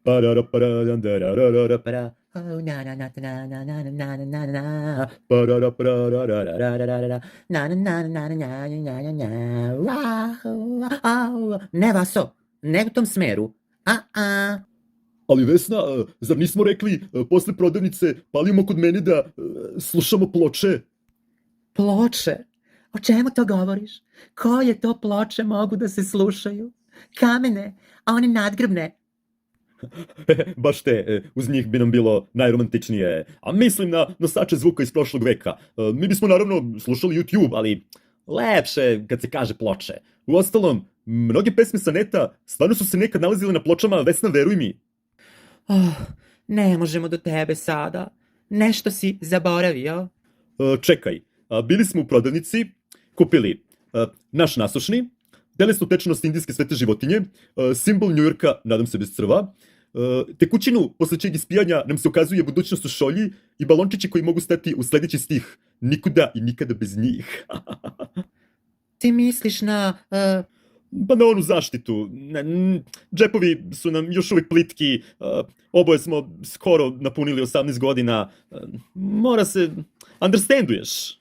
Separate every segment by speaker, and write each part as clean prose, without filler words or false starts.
Speaker 1: Parara para dararara para. Oh, na na na na na na na na na na na. Parara pararararararara. Na na na na na na na na na. Wow. Ne, Vaso, ne u tom smeru. A. Ali Vesna, zar nismo rekli posle prodavnice palimo kod mene da slušamo ploče? Ploče? O čemu to govoriš? Koje to ploče mogu da se slušaju? Kamene, a one nadgrobne? Baš te, uz njih bi nam bilo najromantičnije. A mislim na nosače zvuka iz prošlog veka. Mi bismo naravno slušali YouTube, ali lepše kad se kaže ploče. Uostalom, mnoge pesme sa neta stvarno su se nekad nalazile na pločama, Vesna, veruj mi. Ne možemo do tebe sada. Nešto si zaboravio. Čekaj, bili smo u prodavnici, kupili naš nasušni, telesnu tečnost indijske svete životinje, simbol Njujorka, nadam se bez crva, tekućinu posle čeg ispijanja nam se ukazuje budućnost u šolji i balončići koji mogu stati u sledeći stih. Nikuda i nikada bez njih. Ti misliš na... Pa na onu zaštitu. Džepovi su nam još uvijek plitki, oboje smo skoro napunili 18 godina. Mora se... Understanduješ?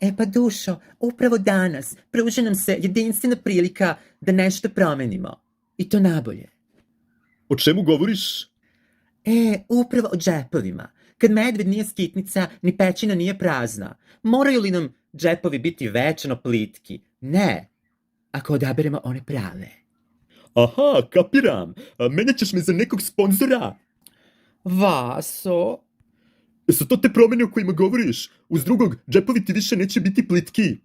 Speaker 1: E pa dušo, upravo danas pruži nam se jedinstvena prilika da nešto promenimo. I to nabolje. O čemu govoriš? Upravo o džepovima. Kad medved nije skitnica, ni pećina nije prazna. Moraju li nam džepovi biti večno plitki? Ne. Ako odaberemo one prave. Aha, kapiram. Menjat ćeš me za nekog sponzora. Vaso. Su to te promene o kojima govoriš? Uz drugog, džepovi ti više neće biti plitki.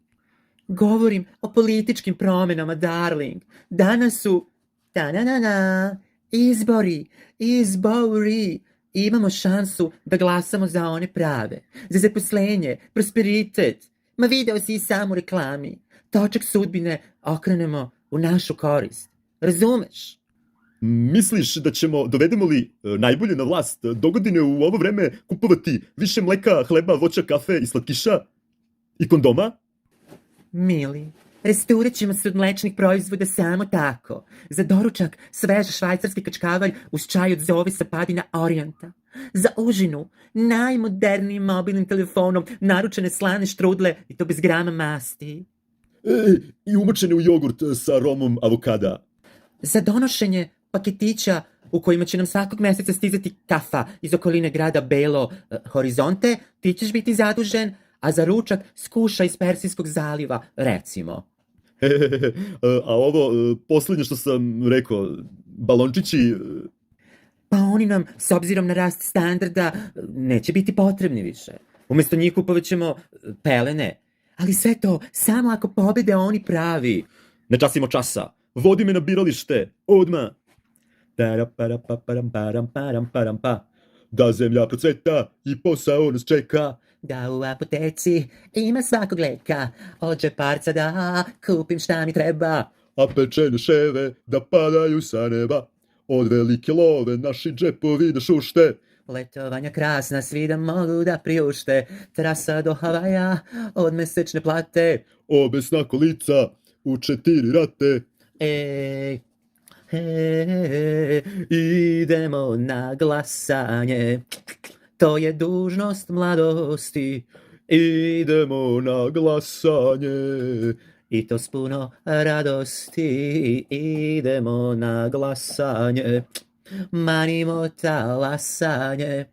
Speaker 1: Govorim o političkim promenama, darling. Danas su... Ta-na-na-na. Izbori. Imamo šansu da glasamo za one prave. Za zaposlenje, prosperitet. Ma video si i sam u reklami. Točak sudbine okrenemo u našu korist. Razumeš? Misliš da ćemo, dovedemo li najbolje na vlast, dogodine u ovo vreme kupovati više mleka, hleba, voća, kafe i slatkiša? I kondoma? Mili, resturat ćemo se od mlečnih proizvoda samo tako. Za doručak svež švajcarski kačkavalj uz čaj od zove sa padina Orijenta. Za užinu najmodernijim mobilnim telefonom naručene slane štrudle i to bez grama masti. I umočene u jogurt sa romom avokada. Za donošenje paketića u kojima će nam svakog meseca stizati kafa iz okoline grada Belo Horizonte, ti ćeš biti zadužen, a za ručak skuša iz Persijskog zaliva, recimo. A ovo poslednje što sam rekao, balončići... Pa oni nam, s obzirom na rast standarda, neće biti potrebni više. Umesto njih kupovat ćemo pelene. Ali sve to samo ako pobede oni pravi. Ne časimo časa. Vodi me na biralište. Odmah. Da zemlja procveta i posao nas čeka. Da u apoteci ima svakog leka. Od džeparca da kupim šta mi treba. A pečene ševe da padaju sa neba. Od velike love naši džepovi da šušte. Letovanja krasna, svi da mogu da priušte. Trasa do Havaja od mesečne plate. Obesna kolica u 4 rate. Idemo na glasanje. To je dužnost mladosti. Idemo na glasanje. I to s puno radosti. Idemo na glasanje. Manimo talasanje.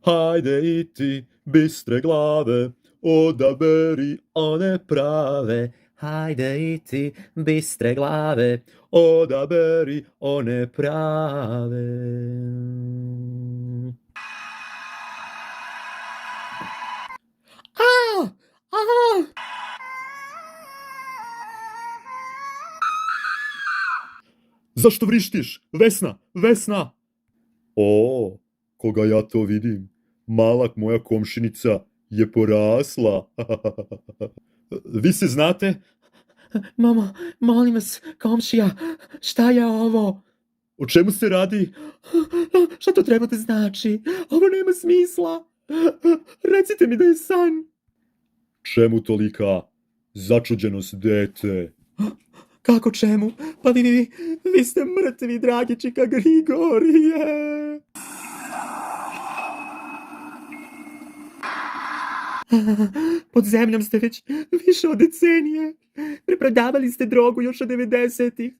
Speaker 1: Hajde i ti, bistre glave, odaberi one prave. Hajde i ti, bistre glave, odaberi one prave. Zašto vrištiš? Vesna! O, koga ja to vidim? Malak moja komšinica je porasla. Vi se znate? Mama, molim vas, komšija, šta je ovo? O čemu se radi? Šta to treba da znači? Ovo nema smisla. Recite mi da je san. Čemu tolika začuđenost, dete? Kako čemu? Pa vi ste mrtvi, dragi čika Grigorije. Pod zemljom ste već više od decenije. Preprodavali ste drogu još od 90-ih.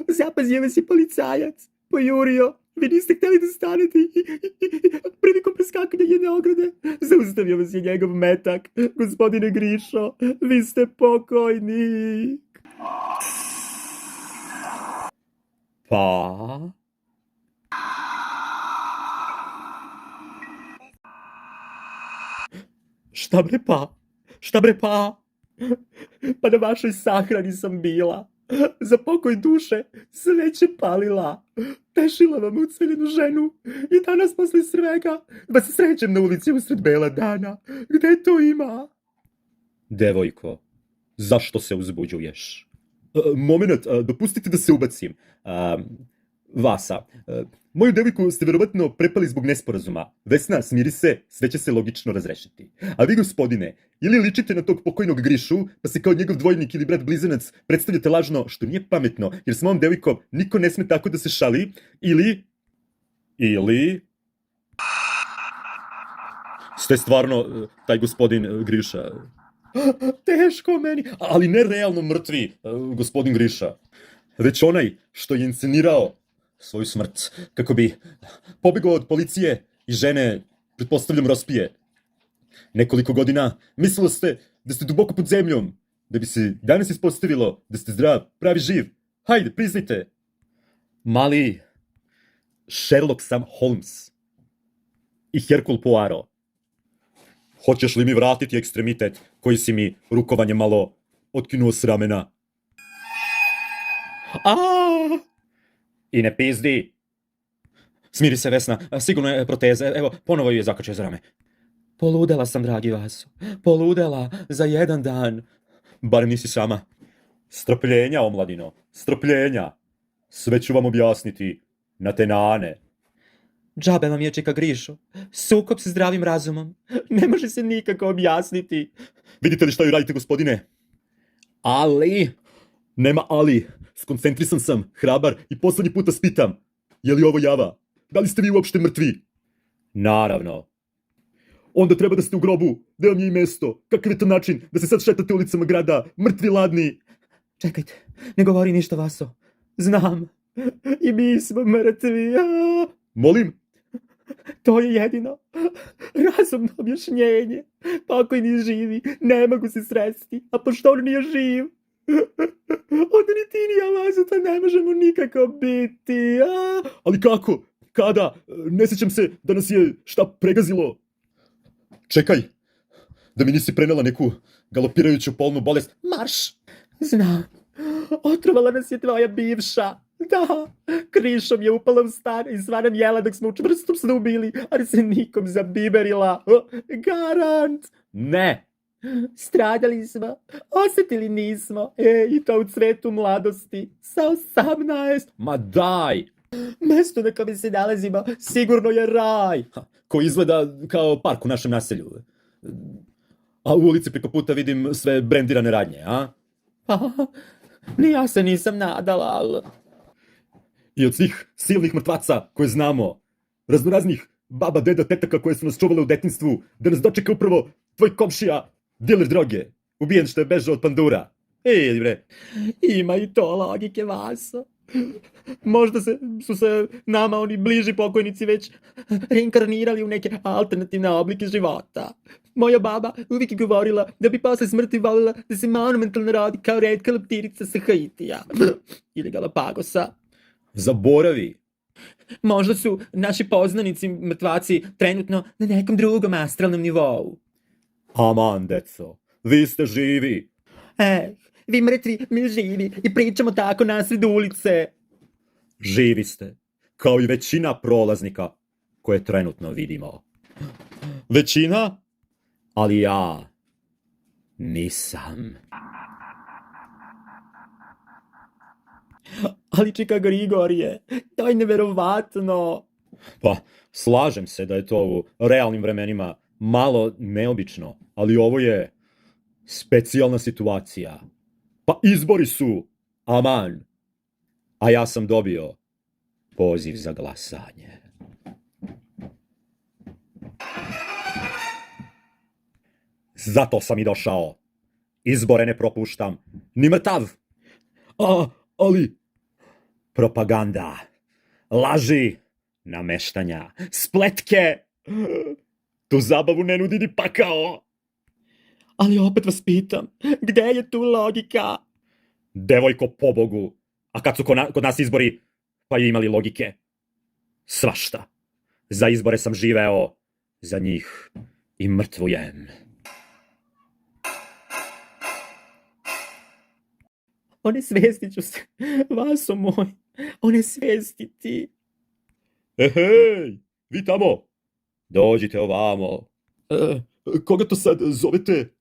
Speaker 1: Zapazio vas je policajac. Pojurio. Vi niste htjeli da stanete i prilikom preskakanja jedne ograde zaustavio vas je njegov metak. Gospodine Grišo, vi ste pokojnik. Pa? Šta bre pa? Šta bre pa? Pa na vašoj sahrani sam bila. Za pokoj duše sveće palila. Tešila vam ucveljenu ženu i danas posle svega vas srećem na ulici usred bela dana. Gde to ima? Devojko, zašto se uzbuđuješ? Moment, dopustite da se ubacim. Vasa, moju devojku ste verovatno prepali zbog nesporazuma. Vesna, smiri se, sve će se logično razrešiti. A vi, gospodine, ili ličite na tog pokojnog Grišu, pa se kao njegov dvojnik ili brat blizanac predstavljate lažno, što nije pametno, jer s mojom devojkom niko ne sme tako da se šali, ili ste stvarno taj gospodin Griša. Teško meni, ali ne realno mrtvi gospodin Griša, već onaj što je inscenirao svoju smrt, kako bi pobegao od policije i žene, pretpostavljam, rospije. Nekoliko godina mislilo ste da ste duboko pod zemljom, da bi se danas ispostavilo da ste zdrav, pravi živ. Hajde, priznajte. Mali Sherlock Sam Holmes i Hercule Poirot. Hoćeš li mi vratiti ekstremitet koji si mi rukovanjem malo otkinuo s ramena? I ne pizdi. Smiri se, Vesna, sigurno je proteza, evo, ponovo ju je zakačio za rame. Poludela sam, dragi Vaso, poludela za jedan dan. Barem nisi sama. Strpljenja, omladino, strpljenja. Sve ću vam objasniti na tenane. Džabe vam je, čika Grišo, sukob sa zdravim razumom. Ne može se nikako objasniti. Vidite li šta ju radite, gospodine? Ali, nema ali. Skoncentrisan sam, hrabar i poslednji puta spitam. Je li ovo java? Da li ste vi uopšte mrtvi? Naravno. Onda treba da ste u grobu. Gde vam je i mesto? Kakav je to način da se sad šetate ulicama grada, mrtvi ladni? Čekajte, ne govori ništa, Vaso. Znam. I mi smo mrtvi. Molim? To je jedino razumno objašnjenje. Pokojni živi, ne mogu se sresti, a pošto on nije živ, onda ni ti ni ja, Vaso, to ne možemo nikako biti. Ali kako? Kada? Ne sjećam se da nas je šta pregazilo. Čekaj, da mi nisi prenela neku galopirajuću polnu bolest. Marš! Znam, otrovala nas je tvoja bivša. Da, krišom je upala u stan i sva nam jela dok smo u čvrstom snu bili, ali se nikom zabiberila. Garant! Ne! Stradali smo, osjetili nismo, i to u cvetu mladosti, sa 18. Ma daj! Mesto na kome se nalazimo sigurno je raj. Ko izgleda kao park u našem naselju. A u ulici preko puta vidim sve brendirane radnje, a? Ni ja se nisam nadala, ali... I od svih silnih mrtvaca koje znamo, raznoraznih baba, deda, tetaka koje su nas čuvale u detinjstvu, da nas dočeka upravo tvoj komšija, diler droge, ubijen što je bežao od pandura. Bre, ima i to logike, Vaso. Možda su se nama oni bliži pokojnici već reinkarnirali u neke alternativne oblike života. Moja baba uvijek je govorila da bi posle smrti volila da se monumentalno rodi kao retka leptirica sa Haitija ili Galapagosa. Zaboravi. Možda su naši poznanici mrtvaci trenutno na nekom drugom astralnom nivou. Aman, deco, vi ste živi. Vi mrtvi, mi živi i pričamo tako nasred ulice. Živi ste, kao i većina prolaznika koje trenutno vidimo. Većina? Ali ja nisam. Ali čika Grigorije, to je neverovatno. Pa, slažem se da je to u realnim vremenima malo neobično, ali ovo je specijalna situacija. Pa izbori su Aman, a ja sam dobio poziv za glasanje. Zato sam i došao. Izbore ne propuštam. Ni mrtav. Ali... Propaganda, laži, nameštanja, spletke. Tu zabavu ne nudi ni pakao. Ali opet vas pitam, gde je tu logika? Devojko, pobogu, a kad su kod nas izbori, pa i imali logike. Svašta. Za izbore sam živeo, za njih i mrtvujem. Onesvestit ću se, vaso moj, onesvestiti. Hej, vi tamo, dođite ovamo. Koga to sad zovete?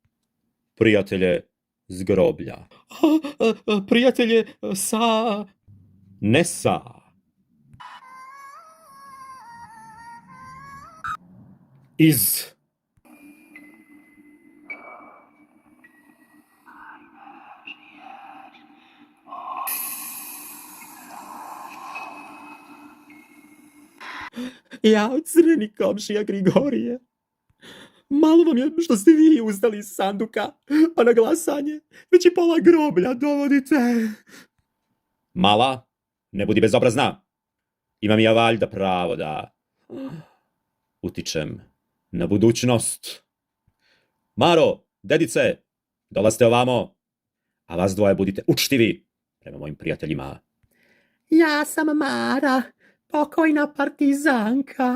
Speaker 1: Prijatelje s groblja. Prijatelje sa... Ne sa. Iz... Ja, crveni komšija Grigorije. Malo vam je što ste vi ustali iz sanduka, a na glasanje već i pola groblja dovodite. Mala, ne budi bezobrazna. Imam ja valjda pravo da utičem na budućnost. Maro, dedice, dolazite ovamo, a vas dvoje budite učtivi prema mojim prijateljima. Ja sam Mara, pokojna partizanka.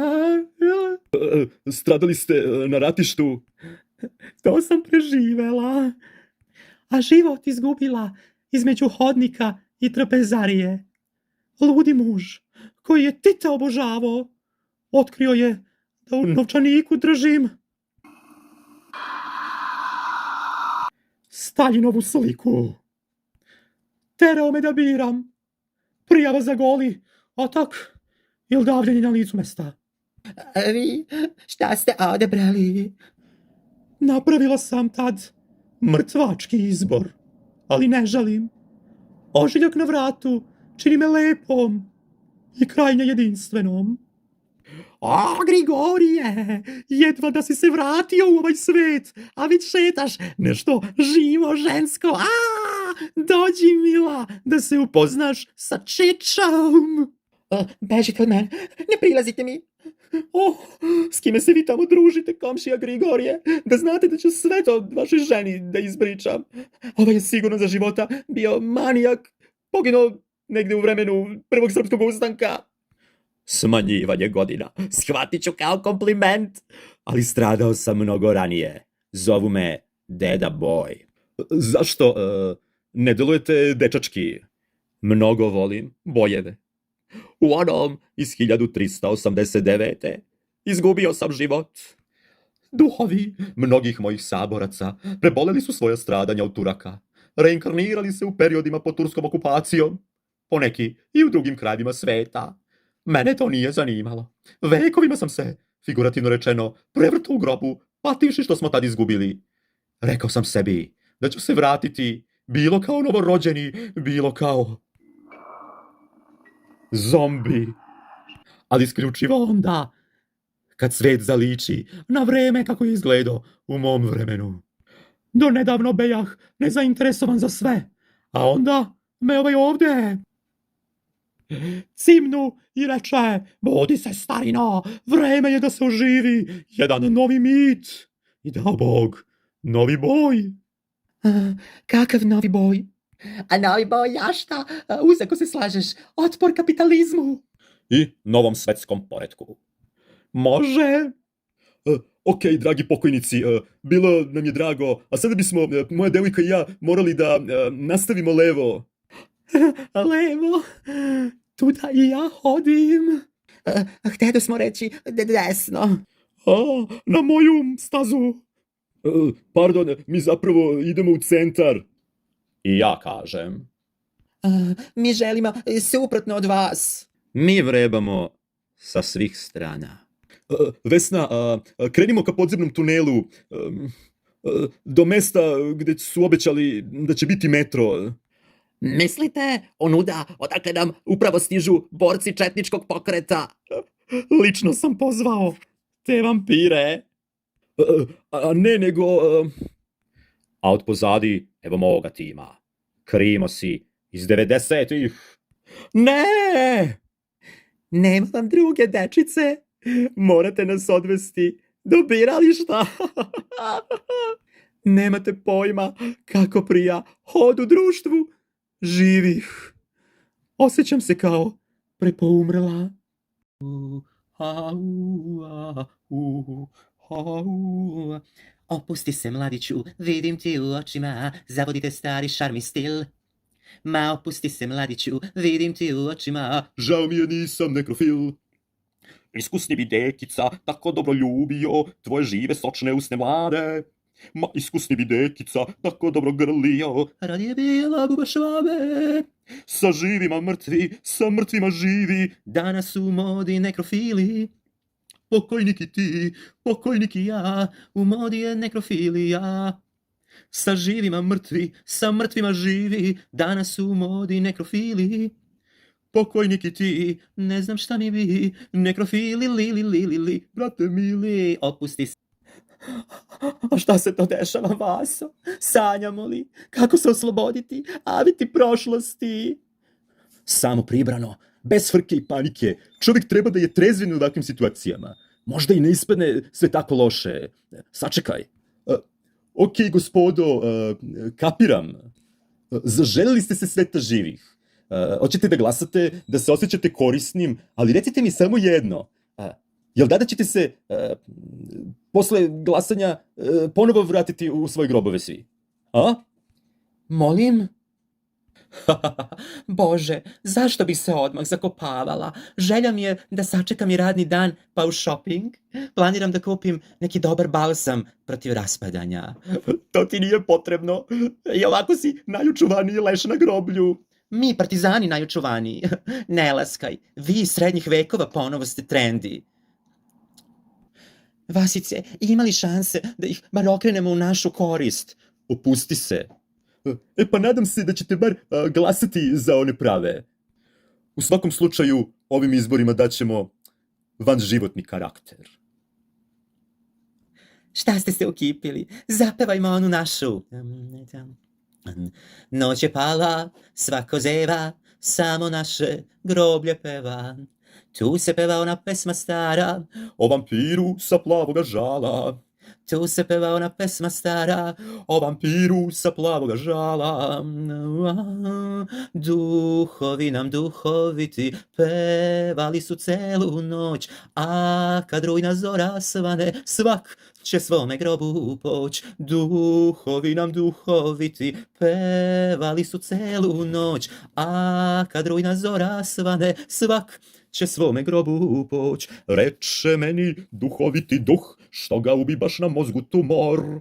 Speaker 1: Stradali ste na ratištu? To sam preživela. A život izgubila između hodnika i trpezarije. Ludi muž, koji je Tita obožavao, otkrio je da u novčaniku držim Staljinovu sliku. Terao me da biram. Prijava za goli otak ili davljenje na licu mesta. A vi šta ste odebrali? Napravila sam tad mrtvački izbor, ali ne žalim. Ožiljak na vratu čini me lepom i krajnje jedinstvenom. A, Grigorije, jedva da si se vratio u ovaj svet, a već šetaš nešto živo žensko. Dođi, mila, da se upoznaš sa Čičom. Bežite od mene, ne prilazite mi. S kime se vi tamo družite, komšija Grigorije, da znate da ću sve to vašoj ženi da ispričam. Ovaj je sigurno za života bio manijak, poginuo negde u vremenu prvog srpskog ustanka. Smanjivanje godina shvatit ću kao kompliment, ali stradao sam mnogo ranije. Zovu me Deda Boj. Zašto ne delujete dečački? Mnogo volim bojeve. U onom iz 1389. izgubio sam život. Duhovi mnogih mojih saboraca preboleli su svoja stradanja od Turaka. Reinkarnirali se u periodima pod turskom okupacijom. Poneki i u drugim krajevima sveta. Mene to nije zanimalo. Vekovima sam se, figurativno rečeno, prevrtao u grobu, pativši što smo tad izgubili. Rekao sam sebi da ću se vratiti, bilo kao novorođeni, bilo kao zombi. Ali isključivo onda, kad svet zaliči na vreme kako je izgledao u mom vremenu. Do nedavno bejah nezainteresovan za sve, a onda me ovaj ovde cimnu i reče: budi se, starino, vreme je da se oživi jedan novi mit. I dao Bog novi boj. Kakav novi boj? A novi boj, ja šta? Uzako se slažeš, otpor kapitalizmu i novom svetskom poretku. Može. Ok, dragi pokojnici, bilo nam je drago, a sada bismo, moja devojka i ja, morali da nastavimo levo. Levo? Tuda i ja hodim. Htjedo smo reći desno. Na moju stazu. Pardon, mi zapravo idemo u centar. I ja kažem. Mi želimo suprotno od vas. Mi vrebamo sa svih strana. Vesna, krenimo ka podzemnom tunelu. Do mesta gde su obećali da će biti metro. Mislite, onuda, odakle nam upravo stižu borci četničkog pokreta? Lično sam pozvao te vampire. Ne, nego... A od pozadi, evo moga tima. Krimo si iz 90-ih. Ne! Nema vam druge dečice. Morate nas odvesti do birališta. Nemate pojma kako prija hod u društvu živih. Osjećam se kao prepoumrla.
Speaker 2: Opusti se, mladiću, vidim ti u očima, zavodite stari šarmi stil. Ma opusti se, mladiću, vidim ti u očima.
Speaker 1: Žao mi je, nisam nekrofil. Iskusni bi dekica tako dobro ljubio tvoje žive sočne usne mlade. Ma iskusni bi dekica tako dobro grlio.
Speaker 2: Radije bila buba švabe.
Speaker 1: Sa živima mrtvi, sa mrtvima živi.
Speaker 2: Danas u modi nekrofili.
Speaker 1: Pokojnik i ti, pokojnik i ja,
Speaker 2: u modi je nekrofilija.
Speaker 1: sa živima mrtvi, sa mrtvima živi.
Speaker 2: Danas u modi nekrofili.
Speaker 1: Pokojnik i ti,
Speaker 2: ne znam šta mi bi, nekrofili, li,
Speaker 1: brate mili.
Speaker 2: Opusti se.
Speaker 1: A šta se to dešava, Vaso? Sanjamo li? Kako se osloboditi? Aviti prošlosti? Samo pribrano, bez frke i panike. Čovjek treba da je trezven u ovakvim situacijama. Možda i ne ispadne sve tako loše. Sačekaj. Ok, gospodo, kapiram. Zaželili ste se sveta živih. Hoćete da glasate, da se osjećate korisnim, ali recite mi samo jedno. Jel da ćete se posle glasanja ponovo vratiti u svoje grobove svi? A?
Speaker 2: Molim? Bože, zašto bih se odmah zakopavala? Želja mi je da sačekam i radni dan pa u shopping. Planiram da kupim neki dobar balsam protiv raspadanja.
Speaker 1: To ti nije potrebno. I ovako si najučuvaniji leš na groblju.
Speaker 2: Mi, partizani najučuvaniji. Ne laskaj, vi iz srednjih vekova ponovo ste trendi. Vasice, ima li šanse da ih bar okrenemo u našu korist?
Speaker 1: Opusti se. Pa nadam se da ćete bar glasati za one prave. U svakom slučaju, ovim izborima daćemo vanživotni karakter.
Speaker 2: Šta ste se ukipili? Zapevajmo onu našu. Noć je pala, svako zeva, samo naše groblje peva. Tu se peva ona pesma stara
Speaker 1: o vampiru sa plavoga žala.
Speaker 2: Tu se peva ona pesma stara
Speaker 1: o vampiru sa plavoga žala.
Speaker 2: Duhovi nam duhoviti pevali su celu noć, a kad rujna zora svane, svak će svome grobu poć.
Speaker 1: Duhovi nam duhoviti
Speaker 2: pevali su celu noć, a kad rujna zora svane, svak će svome grobu poć.
Speaker 1: Reče meni duhoviti duh, što ga ubi baš na mozgu tumor.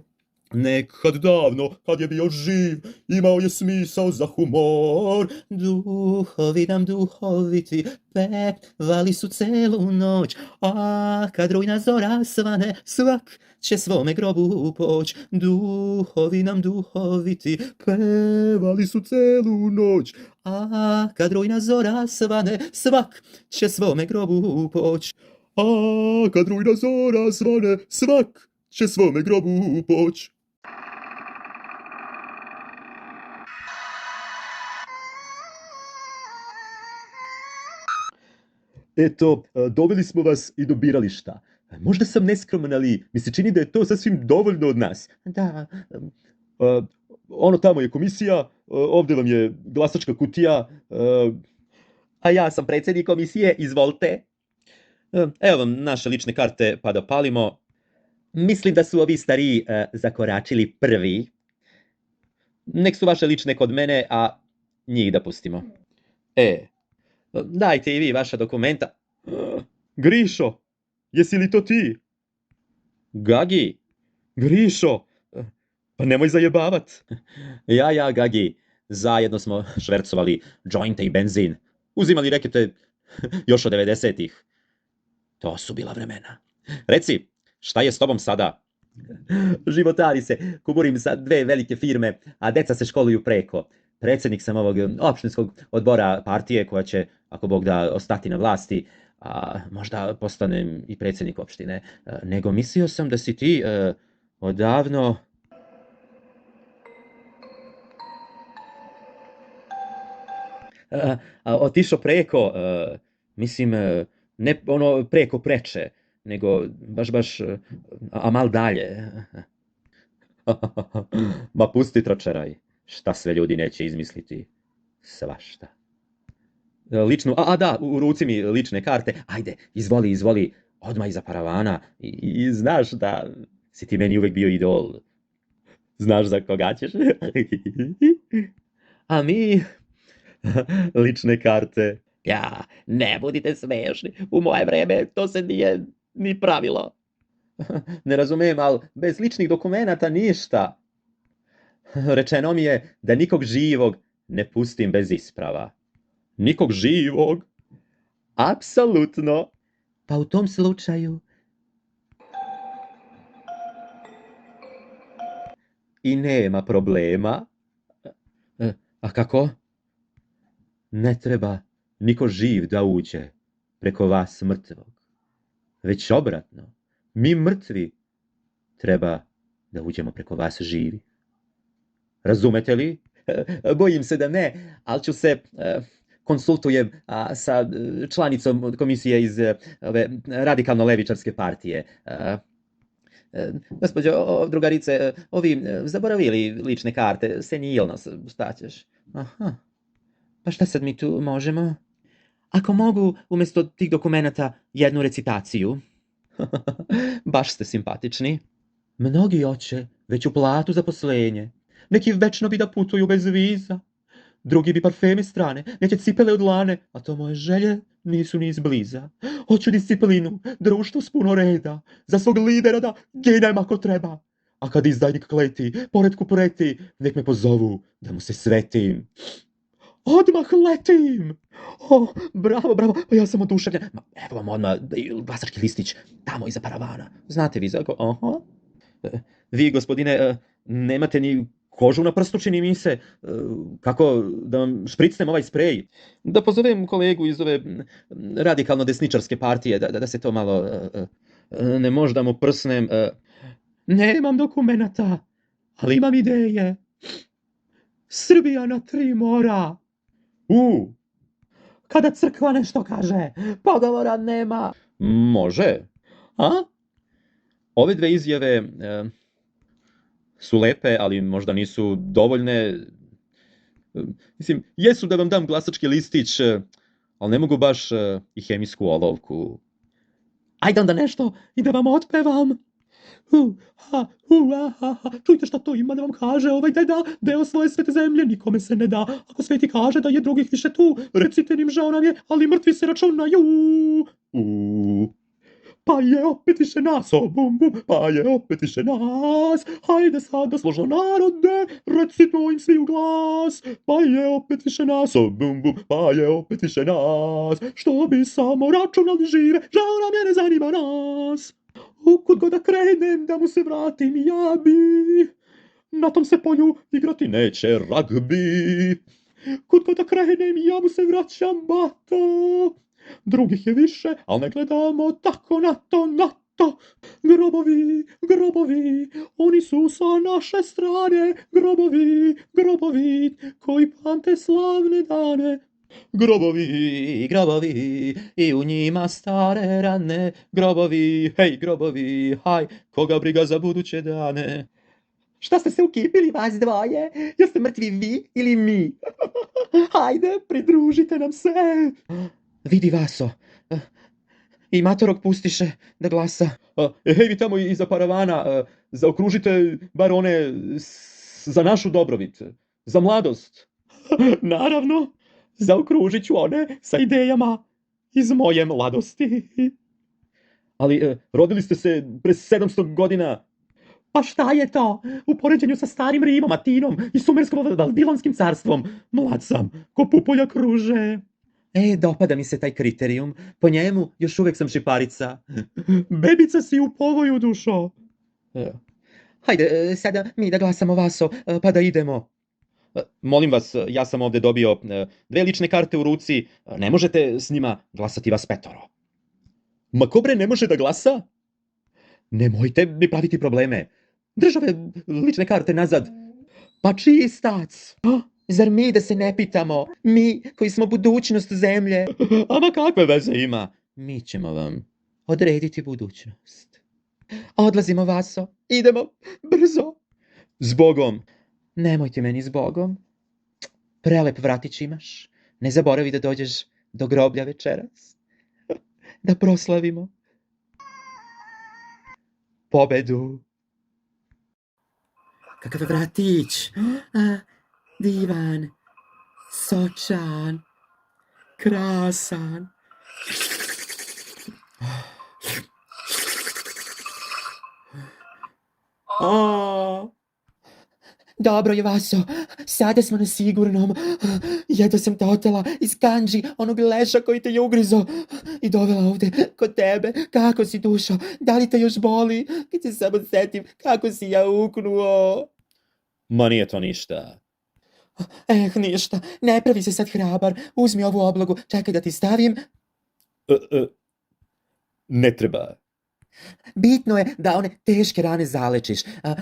Speaker 1: Nekad davno, kad je bio živ, imao je smisao za humor.
Speaker 2: Duhovi nam duhoviti pevali su celu noć, a kad rujna zora svane, svak će svome grobu poć.
Speaker 1: Duhovi nam duhoviti pevali su celu noć,
Speaker 2: a kad rujna zora svane, svak će svome grobu poć.
Speaker 1: A kad rujna zora svane, svak će svome grobu poć. Eto, doveli smo vas i do birališta. Možda sam neskroman, ali mi se čini da je to sasvim dovoljno od nas.
Speaker 2: Da.
Speaker 1: Ono tamo je komisija, ovdje vam je glasačka kutija.
Speaker 2: A ja sam predsjednik komisije, izvolite.
Speaker 1: Evo vam naše lične karte pa da palimo.
Speaker 2: Mislim da su ovi stariji zakoračili prvi.
Speaker 1: Nek su vaše lične kod mene, a njih da pustimo.
Speaker 2: Dajte i vi vaša dokumenta.
Speaker 1: Grišo, jesi li to ti?
Speaker 2: Gagi.
Speaker 1: Grišo, pa nemoj zajebavat.
Speaker 2: Ja, Gagi. Zajedno smo švercovali džointe i benzin.
Speaker 1: Uzimali rekete još od 90-ih.
Speaker 2: To su bila vremena.
Speaker 1: Reci, šta je s tobom sada?
Speaker 2: Životari se, kuburim sa 2 velike firme, a deca se školuju preko. predsjednik sam ovog opštinskog odbora partije koja će, ako Bog da, ostati na vlasti, a možda postanem i predsjednik opštine. Nego mislio sam da si ti odavno... otišao preko, mislim, ne ono preko preče, nego baš, a mal dalje. Ma pusti tračeraj, šta sve ljudi neće izmisliti, svašta. Ličnu, da, u ruci mi lične karte, ajde, izvoli, odmah iza paravana i znaš da si ti meni uvek bio idol. Znaš za koga ćeš? A mi... lične karte. Ja, ne budite smešni, u moje vreme to se nije ni pravilo. Ne razumem, ali bez ličnih dokumenata ništa. Rečeno mi je da nikog živog ne pustim bez isprava. Nikog živog? Apsolutno. Pa u tom slučaju... I nema problema. A kako? Ne treba niko živ da uđe preko vas mrtvog. Već obratno, mi mrtvi treba da uđemo preko vas živi. Razumete li? Bojim se da ne, ali ću se konsultujem sa članicom komisije iz ove radikalno-levičarske partije. Gospođo drugarice, ovi zaboravili lične karte, senilnost, šta ćeš? Aha. Pa šta sad mi tu možemo? Ako mogu, umjesto tih dokumenata, jednu recitaciju. Baš ste simpatični. Mnogi hoće veću platu za poslenje. Neki večno bi da putuju bez viza. Drugi bi parfeme strane, neke cipele od lane, a to moje želje nisu ni izbliza. Hoću disciplinu, društvo s puno reda, za svog lidera da ginem ako treba. A kad izdajnik kleti, poredku preti, nek me pozovu da mu se svetim. Odmah letim! Bravo, pa ja sam oduševljen. Evo vam odmah glasački listić, tamo iza paravana. Znate vi za ko? Aha. Vi, gospodine, nemate ni kožu na prstu, čini mi se. Kako da vam špricnem ovaj sprej? Da pozovem kolegu iz ove radikalno-desničarske partije, da se to malo... ne možda mu prsnem. Nemam dokumenata, ali imam ideje. Srbija na 3 mora. Kada crkva nešto kaže, pogovora nema. Može. A? Ove dve izjave su lepe, ali možda nisu dovoljne. Mislim, jesu da vam dam glasački listić, ali ne mogu baš i hemijsku olovku. Ajde onda nešto i da vam otpevam. Čujte šta to ima da vam kaže ovaj deda, deo svoje svete zemlje, nikome se ne da. Ako sveti kaže da je drugih više tu, recite njim žao nam je, ali mrtvi se računaju. Pa je opet više nas, pa je opet više nas. Hajde sada složno narode, recimo im svi u glas. Pa je opet više nas, pa je opet više nas. Što bi samo računali žive, žao nam je, ne zanima nas. Kud god da krenem da mu se vratim, ja bi na tom se polju igrati neće ragbi. Kud god da krenem ja mu se vraćam, bato. Drugih je više, ali ne gledamo tako na to. Grobovi, oni su sa naše strane. Grobovi, koji pamte slavne dane. Grobovi, i u njima stare rane. Grobovi, hej grobovi, haj, koga briga za buduće dane. Šta ste se ukipili vas dvoje? Jeste mrtvi vi ili mi? Hajde, pridružite nam se. Vidi Vaso, i matorog pustiše da glasa. Hej vi tamo iza paravana, zaokružite bar one za našu dobrobit, za mladost. Naravno. Zaokružit ću one sa idejama iz moje mladosti. Ali rodili ste se pre 700 godina. Pa šta je to? U poređenju sa starim Rimom, Atinom i Sumersko-Babilonskim carstvom. Mlad sam, ko pupolja kruže. Dopada mi se taj kriterijum. Po njemu još uvek sam šiparica. Bebica si u povoju, dušo. Hajde, sada mi da glasamo Vaso, pa da idemo. Molim vas, ja sam ovde dobio 2 lične karte u ruci, ne možete s njima glasati vas 5.
Speaker 1: Ma ko bre ne može da glasa?
Speaker 2: Nemojte mi praviti probleme. Drž ove lične karte nazad. Pa čiji stac? Zar mi da se ne pitamo? Mi koji smo budućnost zemlje. Ama kakve veze ima? Mi ćemo vam odrediti budućnost. Odlazimo, Vaso. Idemo. Brzo. Zbogom. Nemojte meni zbogom. Prelep vratić imaš. Ne zaboravi da dođeš do groblja večeras. Da proslavimo pobedu. Kakav vratić. Divan. Sočan. Krasan. Dobro je, Vaso, sada smo na sigurnom. Jedva sam te otela iz kandži, onog leša koji te je ugrizo i dovela ovde kod tebe. Kako si, dušo? Da li te još boli? Kad se samo setim kako si jauknuo.
Speaker 1: Ma nije to ništa.
Speaker 2: Ništa. Ne pravi se sad hrabar. Uzmi ovu oblogu. Čekaj da ti stavim.
Speaker 1: Ne treba.
Speaker 2: Bitno je da one teške rane zalečiš.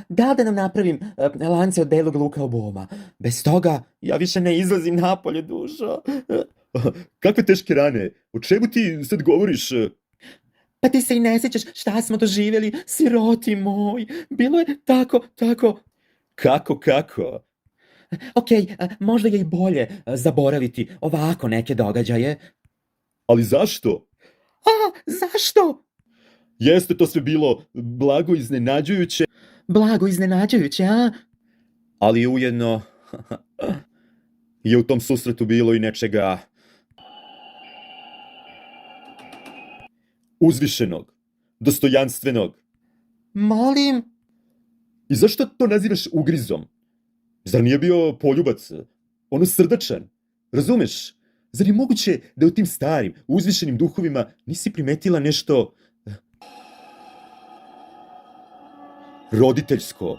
Speaker 2: Da li da nam napravim lance od belog luka oboma? Bez toga ja više ne izlazim napolje, dušo.
Speaker 1: Kakve teške rane? O čemu ti sad govoriš?
Speaker 2: Pa ti se i ne sjećaš šta smo doživjeli, siroti moj. Bilo je tako.
Speaker 1: Kako?
Speaker 2: Ok, možda je i bolje zaboraviti ovako neke događaje.
Speaker 1: Ali zašto?
Speaker 2: Zašto?
Speaker 1: Jeste to sve bilo blago iznenađujuće.
Speaker 2: Blago iznenađujuće, a?
Speaker 1: Ali ujedno je u tom susretu bilo i nečega uzvišenog, dostojanstvenog.
Speaker 2: Molim?
Speaker 1: I zašto to nazivaš ugrizom? Zar nije bio poljubac? Ono srdačan? Razumeš? Zar je moguće da u tim starim, uzvišenim duhovima nisi primetila nešto roditeljsko?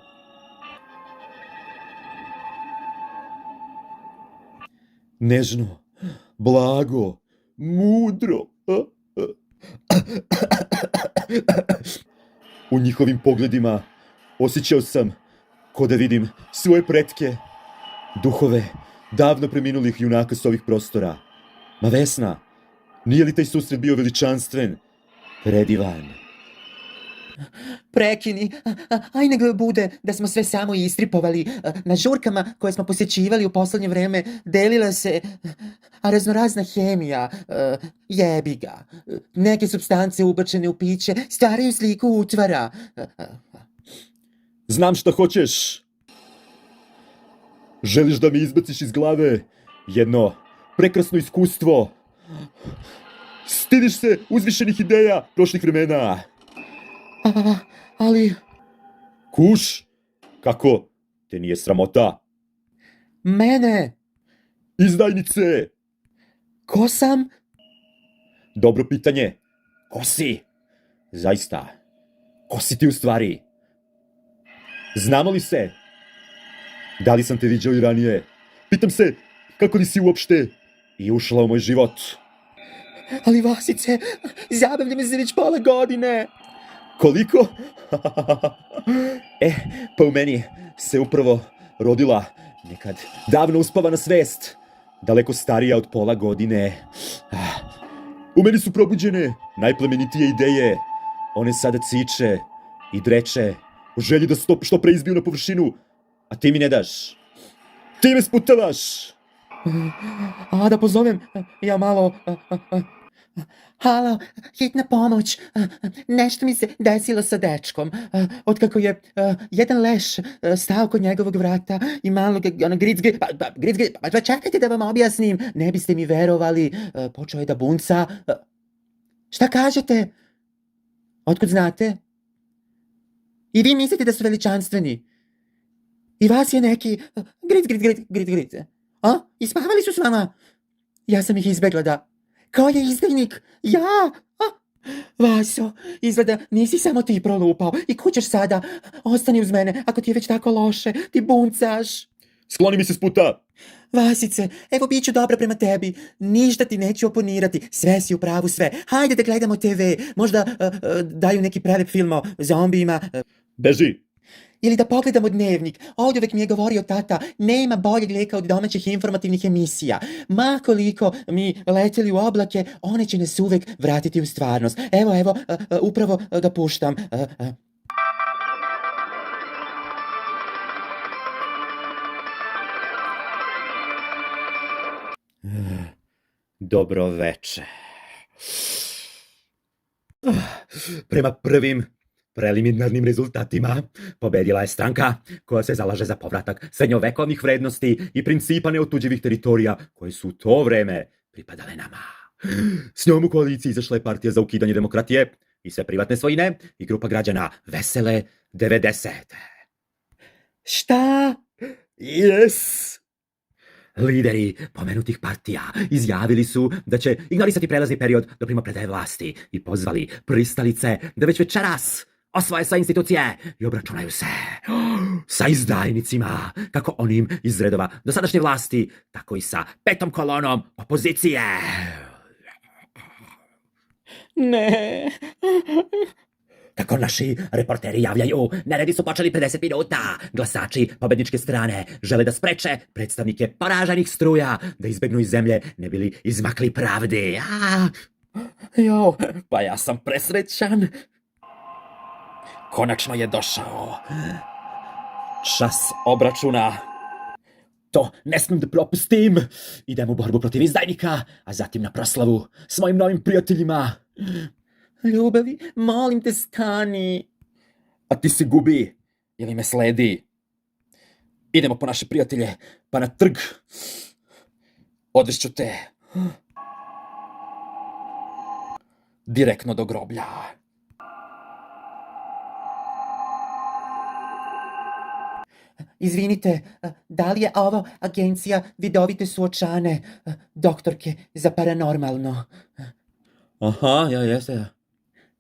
Speaker 1: Nežno, blago, mudro. U njihovim pogledima osjećao sam ko da vidim svoje pretke, duhove davno preminulih junaka s ovih prostora. Ma Vesna, nije li taj susret bio veličanstven, predivan?
Speaker 2: Prekini, aj nego bude da smo sve samo istripovali. Na žurkama koje smo posjećivali u poslednje vreme delila se raznorazna hemija, jebi ga. Neke supstance ubačene u piće stvaraju sliku utvara.
Speaker 1: Znam šta hoćeš. Želiš da mi izbaciš iz glave jedno prekrasno iskustvo. Stidiš se uzvišenih ideja prošlih vremena.
Speaker 2: Ali...
Speaker 1: Kuš, kako te nije sramota?
Speaker 2: Mene?
Speaker 1: Izdajnice!
Speaker 2: Ko sam?
Speaker 1: Dobro pitanje. Ko si? Zaista. Ko si ti u stvari? Znamo li se? Da li sam te viđao i ranije? Pitam se, kako li si uopšte i ušla u moj život?
Speaker 2: Ali Vasice, zabavlja me se već pola godine.
Speaker 1: Koliko? Pa u meni se upravo rodila nekad davno uspavana svest, daleko starija od pola godine. U meni su probuđene najplemenitije ideje. One sada ciče i dreče u želji da što pre izbiju na površinu, a ti mi ne daš. Ti me sputavaš.
Speaker 2: Da pozovem ja malo... Halo, hitna pomoć. Nešto mi se desilo sa dečkom. Otkako je jedan leš stao kod njegovog vrata i malo ga gric, pa čekajte da vam objasnim. Ne biste mi verovali. Počeo je da bunca. Šta kažete? Otkud znate? I vi mislite da su veličanstveni? I vas je neki gric. I spavali su s vama? Ja sam ih izbegla da... Ko je izdajnik? Ja? Vaso, izgleda nisi samo ti prolupao. I ko ćeš sada? Ostani uz mene, ako ti je već tako loše. Ti buncaš.
Speaker 1: Skloni mi se s puta!
Speaker 3: Vasice, evo bit ću dobra prema tebi. Ništa ti neću oponirati. Sve si u pravu, sve. Hajde da gledamo TV. Možda daju neki prelep film o zombijima.
Speaker 1: Beži!
Speaker 3: Ili da pogledamo Dnevnik. Ovdje uvek mi je govorio tata, nema boljeg lijeka od domaćih informativnih emisija. Ma koliko mi leteli u oblake, one će nas uvek vratiti u stvarnost. Evo, upravo ga puštam.
Speaker 1: Dobro veče. Prema prvim preliminarnim rezultatima pobedila je stranka koja se zalaže za povratak srednjovekovnih vrednosti i principa neotuđivih teritorija koje su u to vreme pripadale nama. S njom u koaliciji izašla je partija za ukidanje demokratije i sve privatne svojine i grupa građana Vesele 90.
Speaker 3: Šta?
Speaker 1: Yes! Lideri pomenutih partija izjavili su da će ignorisati prelazni period do primopredaje vlasti i pozvali pristalice da već večeras osvoje sve institucije i obračunaju se sa izdajnicima, kako onim iz redova dosadašnje vlasti, tako i sa petom kolonom opozicije.
Speaker 3: Ne.
Speaker 1: Kako naši reporteri javljaju, neredi su počeli 50 minuta. Glasači pobedničke strane žele da spreče predstavnike poraženih struja da izbegnu iz zemlje, ne bili izmakli pravdi.
Speaker 3: Jo,
Speaker 1: Pa ja sam presrećan. Konačno je došao čas obračuna. To ne smem da propustim. Idem u borbu protiv izdajnika, a zatim na proslavu s mojim novim prijateljima.
Speaker 3: ljubavi, molim te stani.
Speaker 1: A ti se gubi ili me sledi. Idemo po naše prijatelje, pa na trg. Odvešću te direktno do groblja.
Speaker 3: Izvinite, da li je ovo agencija Vidovite Suočane, doktorke za paranormalno?
Speaker 1: Aha, ja jeste.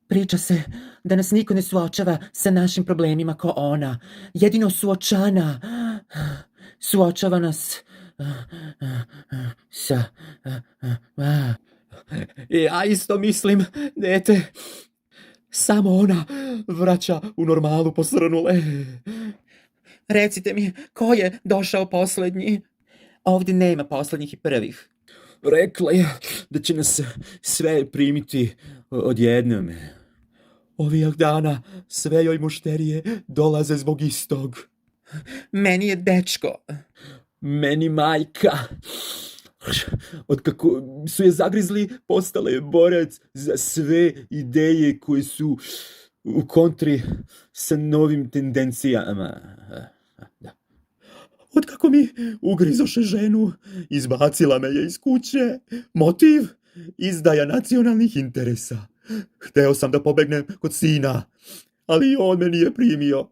Speaker 3: Priča se da nas niko ne suočava sa našim problemima ko ona. Jedino Suočana suočava nas sa...
Speaker 1: Ja isto mislim, dete. Samo ona vraća u normalu posrnule.
Speaker 3: Recite mi, ko je došao poslednji? Ovdje nema poslednjih i prvih.
Speaker 1: Rekla je da će nas sve primiti odjednom. Ovih dana sve joj mušterije dolaze zbog istog.
Speaker 3: Meni je dečko.
Speaker 1: Meni majka. Otkako su je zagrizli, postala je borac za sve ideje koje su u kontri sa novim tendencijama. Otkako mi ugrizoše ženu, izbacila me je iz kuće. Motiv? Izdaja nacionalnih interesa. Hteo sam da pobegnem kod sina, ali on me nije primio.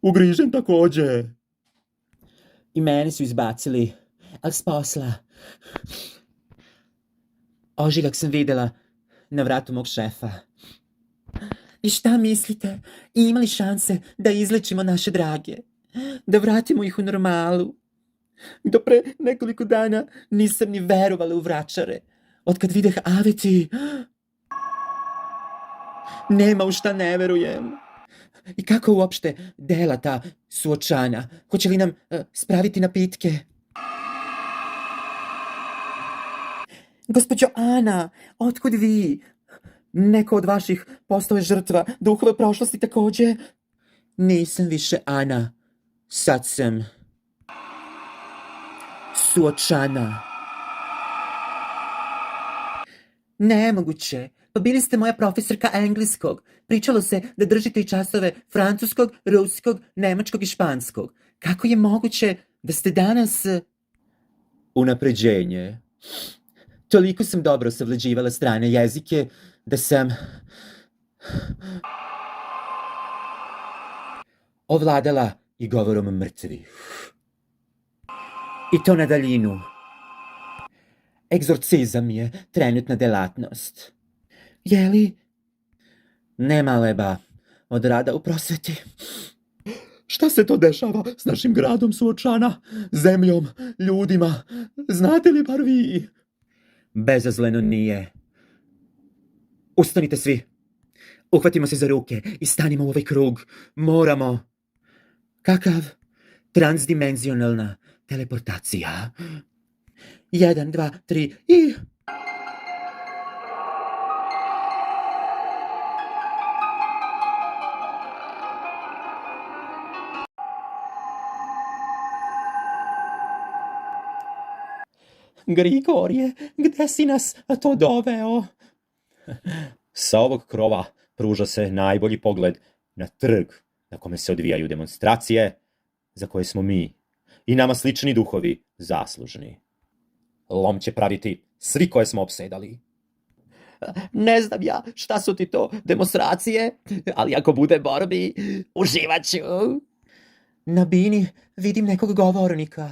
Speaker 1: Ugrižen takođe.
Speaker 3: I mene su izbacili, ali s posla. Ožiljak sam videla na vratu mog šefa. I šta mislite? Ima li šanse da izlečimo naše drage? Da vratimo ih u normalu? Do pre nekoliko dana nisam ni verovala u vračare. Otkad videh Aveti, nema u šta ne verujem. I kako uopšte dela ta Suočana? Hoće li nam spraviti napitke? Gospođo Ana, otkud vi? Neko od vaših postao je žrtva duhove prošlosti takođe? Nisam više Ana. Sad sam Suočana. Nemoguće. Pa bili ste moja profesorka engleskog. Pričalo se da držite i časove francuskog, ruskog, nemačkog i španskog. Kako je moguće da ste danas... Unapređenje. Toliko sam dobro savlađivala strane jezike da sam ovladala i govorom mrtvih. I to na daljinu. Egzorcizam je trenutna delatnost. Jeli? Nema leba od rada u prosveti.
Speaker 1: Šta se to dešava s našim gradom Suočana, zemljom, ljudima? Znate li bar vi?
Speaker 3: Bezazleno nije. Ustanite svi. Uhvatimo se za ruke i stanimo u ovaj krug. Moramo. Kakav? Transdimenzionalna teleportacija. 1, 2, 3 i... Grigorije, gde si nas to doveo?
Speaker 2: Sa ovog krova pruža se najbolji pogled na trg na kome se odvijaju demonstracije za koje smo mi i nama slični duhovi zaslužni. Lom će praviti svi koje smo opsedali.
Speaker 3: Ne znam ja šta su ti to demonstracije, ali ako bude borbi, uživat ću. Na bini vidim nekog govornika.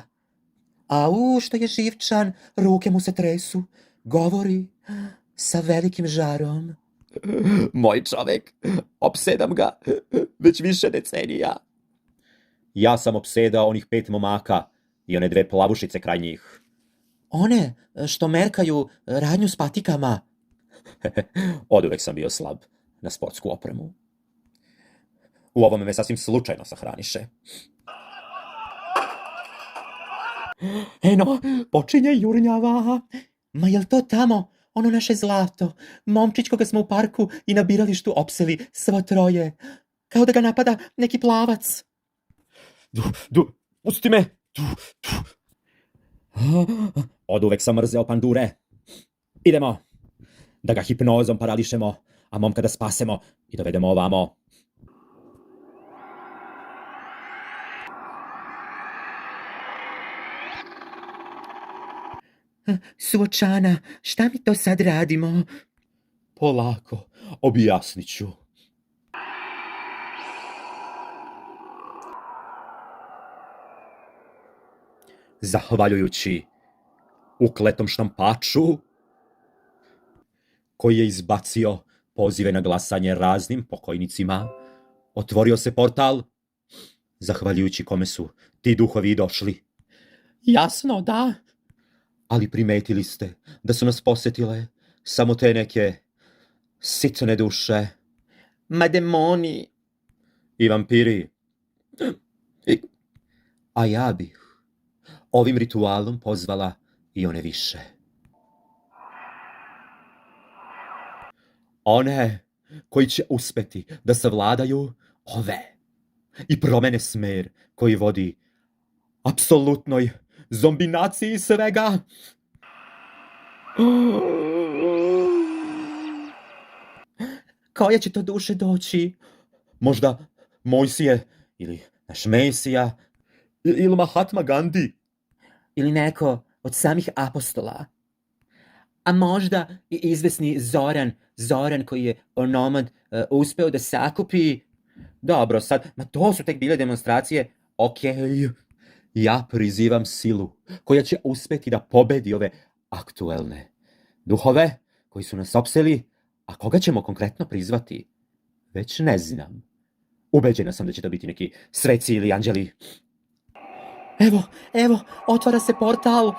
Speaker 3: Au, što je živčan, ruke mu se tresu. Govori sa velikim žarom.
Speaker 2: Moj čovek, opsedam ga već više decenija. Ja sam opsedao onih 5 momaka i one 2 plavušice kraj njih.
Speaker 3: One što merkaju radnju s patikama.
Speaker 2: Oduvek sam bio slab na sportsku opremu. U ovome me sasvim slučajno sahraniše.
Speaker 3: Eno, počinje jurnjava. Ma jel to tamo, ono naše zlato, momčić koga smo u parku i na biralištu opseli svo troje, kao da ga napada neki plavac.
Speaker 2: Pusti me! Oduvek sam mrzeo pandure. Idemo, da ga hipnozom parališemo, a momka da spasemo i dovedemo ovamo.
Speaker 3: Suočana, šta mi to sad radimo?
Speaker 2: Polako, objasnit ću. Zahvaljujući ukletom štampaču koji je izbacio pozive na glasanje raznim pokojnicima, otvorio se portal, zahvaljujući kome su ti duhovi došli.
Speaker 3: Jasno, da.
Speaker 2: Ali primetili ste da su nas posetile samo te neke sitne duše.
Speaker 3: Ma demoni.
Speaker 2: I vampiri. A ja bih ovim ritualom pozvala i one više. One koji će uspeti da savladaju ove i promene smer koji vodi apsolutnoj zombinaciji svega.
Speaker 3: Koje će to duše doći?
Speaker 2: Možda Mojsije ili naš Mesija ili Mahatma Gandhi.
Speaker 3: Ili neko od samih apostola. A možda i izvesni Zoran koji je onomad uspeo da sakupi.
Speaker 2: Dobro, sad, ma to su tek bile demonstracije. Okej. Ja prizivam silu koja će uspeti da pobedi ove aktuelne duhove koji su nas opseli, a koga ćemo konkretno prizvati? Već ne znam. Ubeđena sam da će to biti neki sveci ili anđeli.
Speaker 3: Evo, otvara se portal.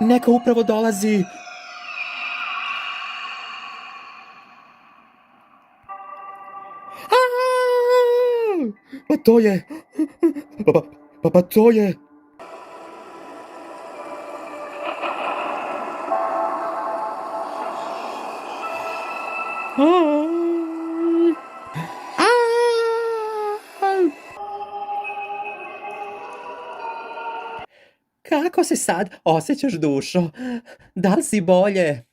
Speaker 3: Neko upravo dolazi.
Speaker 2: Pa to je... Pa to je...
Speaker 3: Kako se sad osjećaš, dušo? Da li si bolje?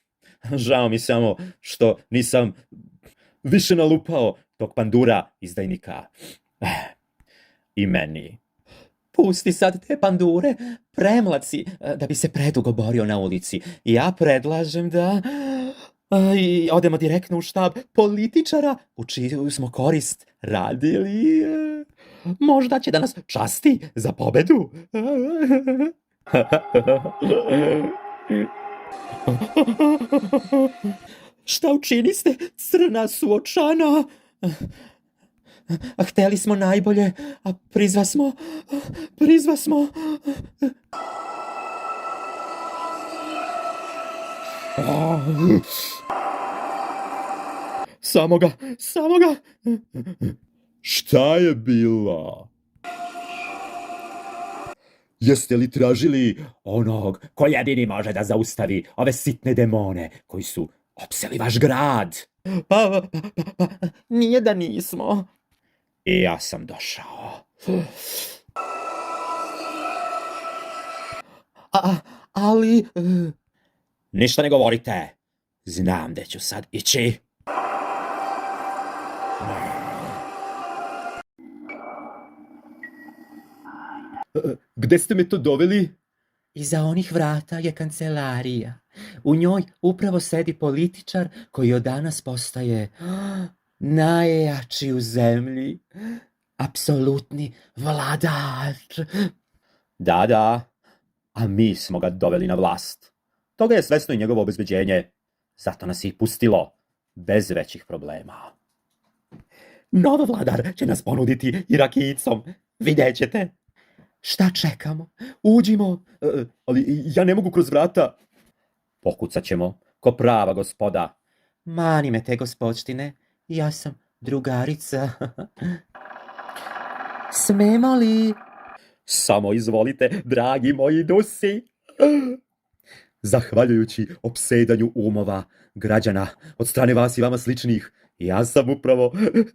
Speaker 2: Žao mi samo što nisam više nalupao tog pandura izdajnika. I meni.
Speaker 3: Pusti sad te pandure, premlad si da bi se predugo borio na ulici. Ja predlažem da odemo direktno u štab političara u čiju smo korist radili. Možda će da nas časti za pobedu. Šta učiniste, crna Suočana? a hteli smo najbolje, a prizva smo.
Speaker 1: Samo ga. Šta je bilo? Jeste li tražili onog ko jedini može da zaustavi ove sitne demone koji su opseli vaš grad?
Speaker 3: Pa, nije da nismo.
Speaker 1: I ja sam došao.
Speaker 3: Ali...
Speaker 1: Ništa ne govorite. Znam gde ću sad ići. Gde ste me to doveli?
Speaker 3: Iza onih vrata je kancelarija. U njoj upravo sedi političar koji od danas postaje najjači u zemlji. Apsolutni vladač.
Speaker 1: Da, a mi smo ga doveli na vlast. Toga je svesno i njegovo obezbeđenje. Zato nas je i pustilo, bez većih problema. Nov vladar će nas ponuditi i rakijicom. Vidjet ćete.
Speaker 3: Šta čekamo? Uđimo.
Speaker 1: Ali ja ne mogu kroz vrata. Pokucat ćemo, ko prava gospoda.
Speaker 3: Mani me te gospodštine. Ja sam drugarica. Smemo li?
Speaker 1: Samo izvolite, dragi moji dusi. Zahvaljujući opsedanju umova građana od strane vas i vama sličnih, ja sam upravo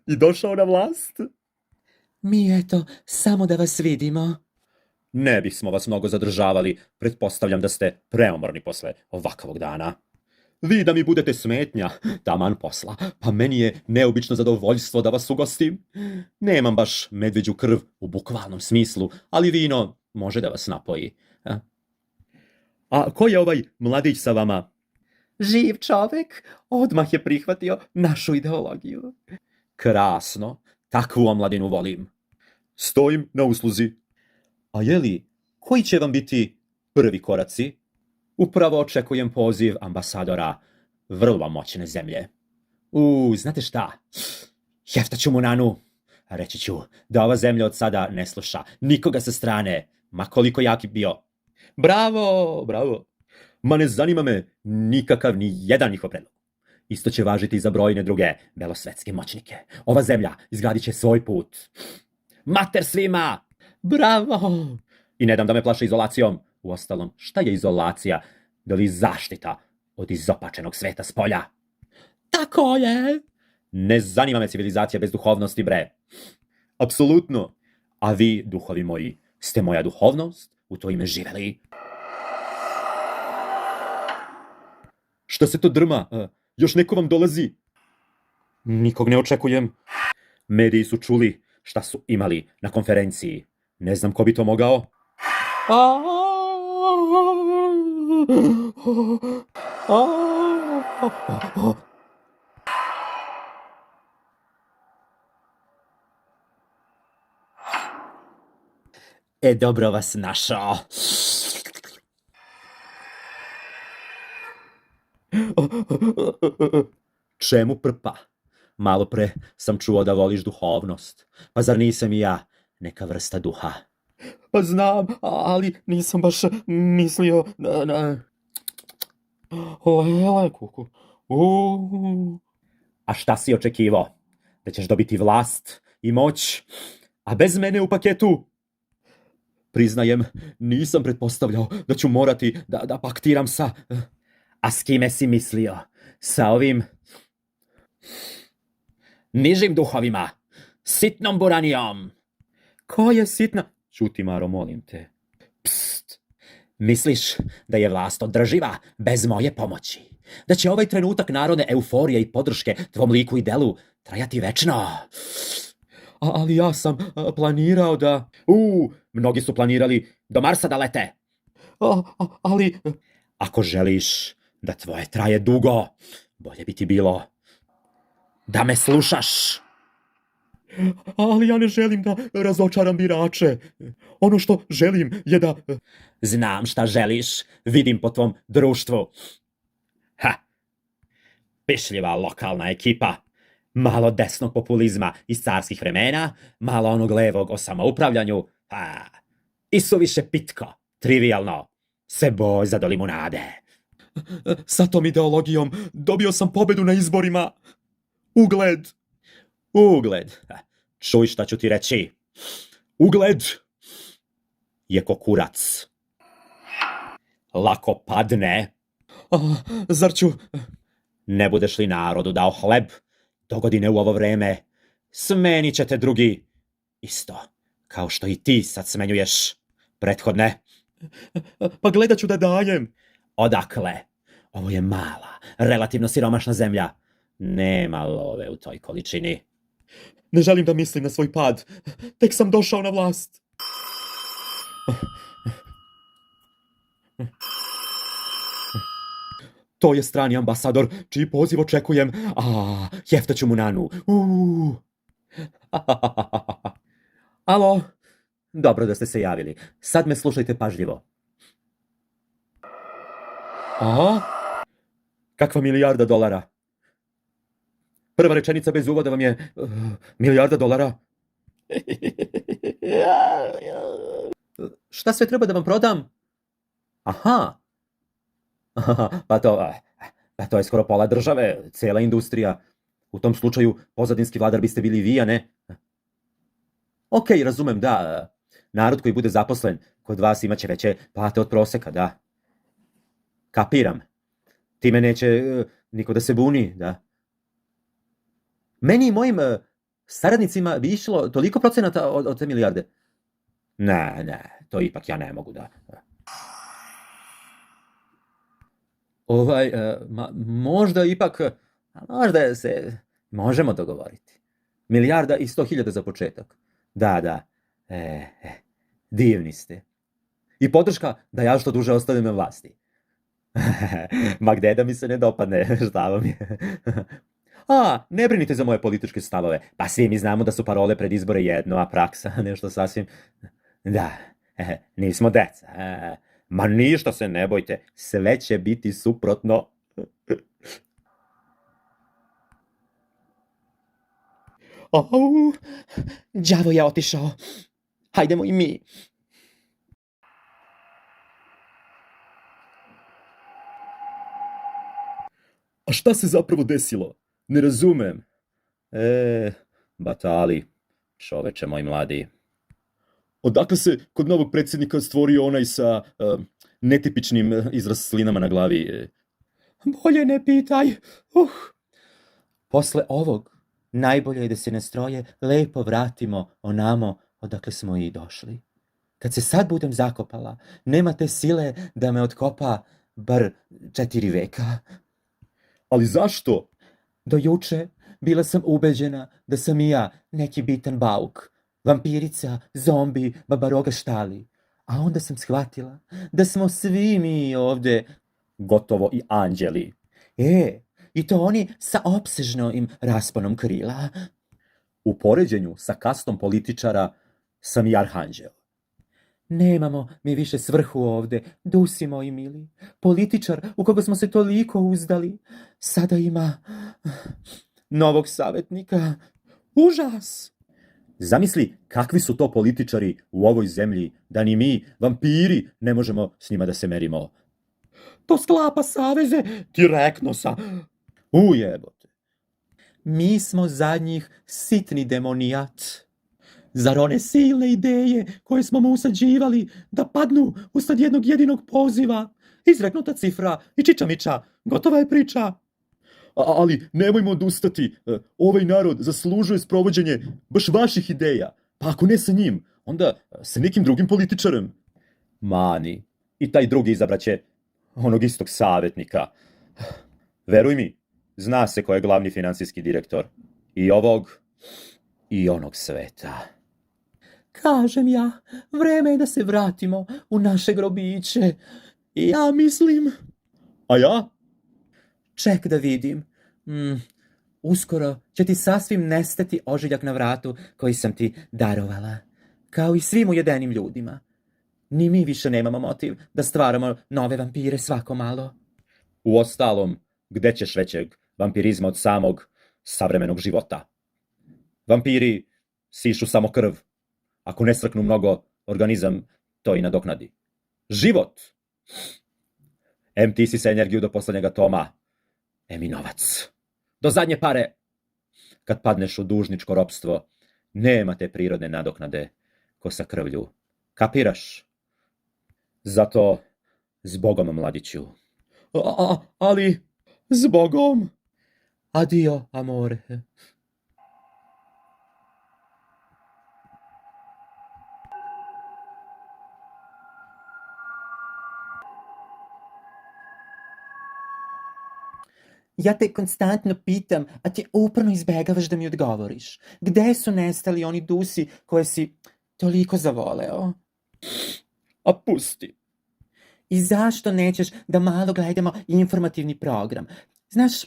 Speaker 1: i došao na vlast.
Speaker 3: Mi eto, samo da vas vidimo.
Speaker 1: Ne bismo vas mnogo zadržavali, pretpostavljam da ste preumorni posle ovakvog dana. Vi da mi budete smetnja, taman posla, pa meni je neobično zadovoljstvo da vas ugostim. Nemam baš medveđu krv u bukvalnom smislu, ali vino može da vas napoji. A ko je ovaj mladić sa vama?
Speaker 3: Živ čovek odmah je prihvatio našu ideologiju.
Speaker 1: Krasno, takvu omladinu volim. Stojim na usluzi. A jeli, koji će vam biti prvi koraci? Upravo očekujem poziv ambasadora vrlo moćne zemlje. Znate šta? Heftaću mu nanu. Reći ću da ova zemlja od sada ne sluša nikoga sa strane, ma koliko jaki bio. Bravo. Ma ne zanima me nikakav ni jedan njihov predlog. Isto će važiti i za brojne druge belosvetske moćnike. Ova zemlja izgradit će svoj put. Mater svima! Bravo! I ne dam da me plaše izolacijom. Uostalom, šta je izolacija? Da li zaštita od izopačenog sveta s polja?
Speaker 3: Tako je.
Speaker 1: Ne zanima me civilizacija bez duhovnosti, bre. Apsolutno. A vi, duhovi moji, ste moja duhovnost, u to ime živeli. Šta se to drma? Još neko vam dolazi? Nikog ne očekujem. Mediji su čuli šta su imali na konferenciji. Ne znam ko bi to mogao. Dobro vas našao. Čemu prpa? Malo pre sam čuo da voliš duhovnost. Pa zar nisam i ja neka vrsta duha?
Speaker 3: Pa znam, ali nisam baš mislio na... Lele, kuku.
Speaker 1: A šta si očekivao? Da ćeš dobiti vlast i moć, a bez mene u paketu? Priznajem, nisam pretpostavljao da ću morati da paktiram sa... A s kime si mislio? Sa ovim... nižim duhovima? Sitnom buranijom?
Speaker 3: Ko je sitna?
Speaker 1: Ćuti, Maro, molim te. Pst! Misliš da je vlast održiva bez moje pomoći? Da će ovaj trenutak narodne euforije i podrške tvom liku i delu trajati večno?
Speaker 3: Ali ja sam planirao da...
Speaker 1: Mnogi su planirali do Marsa da lete.
Speaker 3: Ali...
Speaker 1: Ako želiš da tvoje traje dugo, bolje bi ti bilo da me slušaš.
Speaker 3: Ali ja ne želim da razočaram birače. Ono što želim je da...
Speaker 1: Znam šta želiš, vidim po tvom društvu. Pišljiva lokalna ekipa.
Speaker 2: Malo desnog populizma iz carskih vremena, malo onog levog o samoupravljanju, i suviše pitko, trivialno, se boj za do limunade.
Speaker 1: Sa tom ideologijom dobio sam pobedu na izborima. Ugled.
Speaker 2: Ugled, čuj šta ću ti reći. Ugled je ko kurac. Lako padne.
Speaker 1: Zar ću...
Speaker 2: Ne budeš li narodu dao hleb, dogodine u ovo vreme, smenit će te drugi. Isto, kao što i ti sad smenjuješ prethodne.
Speaker 1: Pa gledat ću da dajem.
Speaker 2: Odakle? Ovo je mala, relativno siromašna zemlja. Nema love u toj količini.
Speaker 1: Ne želim da mislim na svoj pad. Tek sam došao na vlast. To je strani ambasador, čiji poziv očekujem. Jeftaću mu nanu.
Speaker 2: Alo? Dobro da ste se javili. Sad me slušajte pažljivo.
Speaker 1: Kakva milijarda dolara? Prva rečenica bez uvoda vam je milijarda dolara.
Speaker 2: Šta sve treba da vam prodam? Aha. Pa to je skoro pola države, cijela industrija. U tom slučaju pozadinski vladar biste bili vi, a ne? Ok, razumem, da. Narod koji bude zaposlen kod vas imaće veće plate od proseka, da. Kapiram. Time neće niko da se buni, da. Meni i mojim saradnicima bi išlo toliko procenata od te milijarde. Ne, to ipak ja ne mogu, da. Možda ipak, možda se možemo dogovoriti. Milijarda i 100.000 za početak. Da. Divni ste. I podrška da ja što duže ostanem na vlasti. Ma gde da mi se ne dopadne, šta vam je? Ne brinite za moje političke stavove. Pa svi mi znamo da su parole pred izbore jedno, a praksa nešto sasvim... Da, nismo deca. Ma ništa se ne bojte, sve će biti suprotno.
Speaker 3: Đavo je otišao. Hajdemo i mi.
Speaker 1: A šta se zapravo desilo? Ne razumem.
Speaker 2: Batali, čoveče moj mladi.
Speaker 1: Odakle se kod novog predsjednika stvorio onaj sa netipičnim izraslinama na glavi?
Speaker 3: Bolje ne pitaj. Posle ovog, najbolje je da se nastroje lepo vratimo onamo odakle smo i došli. Kad se sad budem zakopala, nema te sile da me otkopa bar 4 veka.
Speaker 1: Ali zašto?
Speaker 3: Do juče bila sam ubeđena da sam i ja neki bitan bauk. Vampirica, zombi, babaroga štali. A onda sam shvatila da smo svi mi ovde
Speaker 2: gotovo i anđeli.
Speaker 3: I to oni sa opsežnim rasponom krila.
Speaker 2: U poređenju sa kastom političara sam i arhanđel.
Speaker 3: Nemamo mi više svrhu ovde, dusi moji mili. Političar u koga smo se toliko uzdali, sada ima novog savjetnika. Užas!
Speaker 2: Zamisli kakvi su to političari u ovoj zemlji, da ni mi, vampiri, ne možemo s njima da se merimo.
Speaker 3: To sklapa saveze direktno sa...
Speaker 2: Ujebote.
Speaker 3: Mi smo za njih sitni demonijat. Zar one silne ideje koje smo mu usađivali da padnu usled jednog jedinog poziva? Izreknuta cifra i čičamiča, gotova je priča.
Speaker 1: Ali nemojmo odustati. Ovaj narod zaslužuje sprovođenje baš vaših ideja. Pa ako ne sa njim, onda sa nekim drugim političarem.
Speaker 2: Mani, i taj drugi izabraće onog istog savjetnika. Veruj mi, zna se ko je glavni finansijski direktor. I ovog, i onog sveta.
Speaker 3: Kažem ja, vreme je da se vratimo u naše grobiće. Ja mislim...
Speaker 1: A ja?
Speaker 3: Ček da vidim. Uskoro će ti sasvim nestati ožiljak na vratu koji sam ti darovala. Kao i svim ujedenim ljudima. Ni mi više nemamo motiv da stvaramo nove vampire svako malo.
Speaker 2: Uostalom, gde ćeš većeg vampirizma od samog
Speaker 1: savremenog života. Vampiri sišu samo krv. Ako ne srknu mnogo, organizam to i nadoknadi. Život! Em ti si se energiju do poslednjega toma, em i novac. Do zadnje pare. Kad padneš u dužničko ropstvo, nema te prirodne nadoknade ko sa krvlju. Kapiraš? Zato, zbogom, mladiću. Ali, zbogom.
Speaker 2: Adio, amore.
Speaker 3: Ja te konstantno pitam, a ti uporno izbegavaš da mi odgovoriš. Gde su nestali oni dusi koje si toliko zavoleo?
Speaker 1: A pusti.
Speaker 3: I zašto nećeš da malo gledamo informativni program? Znaš,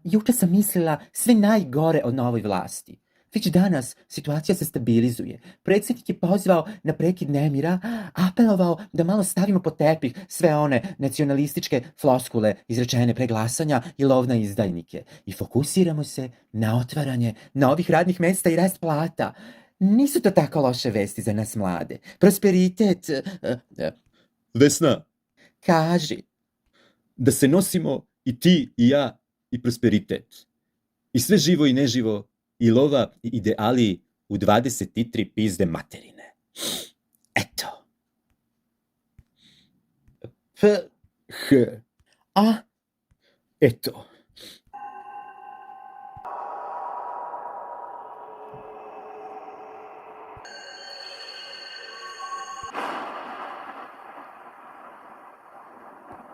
Speaker 3: juče sam mislila sve najgore o novoj vlasti. Već danas situacija se stabilizuje. Predsjednik je pozvao na prekid nemira, apelovao da malo stavimo pod tepih sve one nacionalističke floskule izrečene pre glasanja i lov na izdajnike. I fokusiramo se na otvaranje novih radnih mesta i rast plata. Nisu to tako loše vesti za nas mlade. Prosperitet...
Speaker 1: Vesna,
Speaker 3: Kaži.
Speaker 1: da se nosimo i ti i ja i prosperitet. I sve živo i neživo, i lova i ideali u 23 pizde materine. Eto.
Speaker 3: F...
Speaker 1: H.
Speaker 3: A...
Speaker 1: Eto.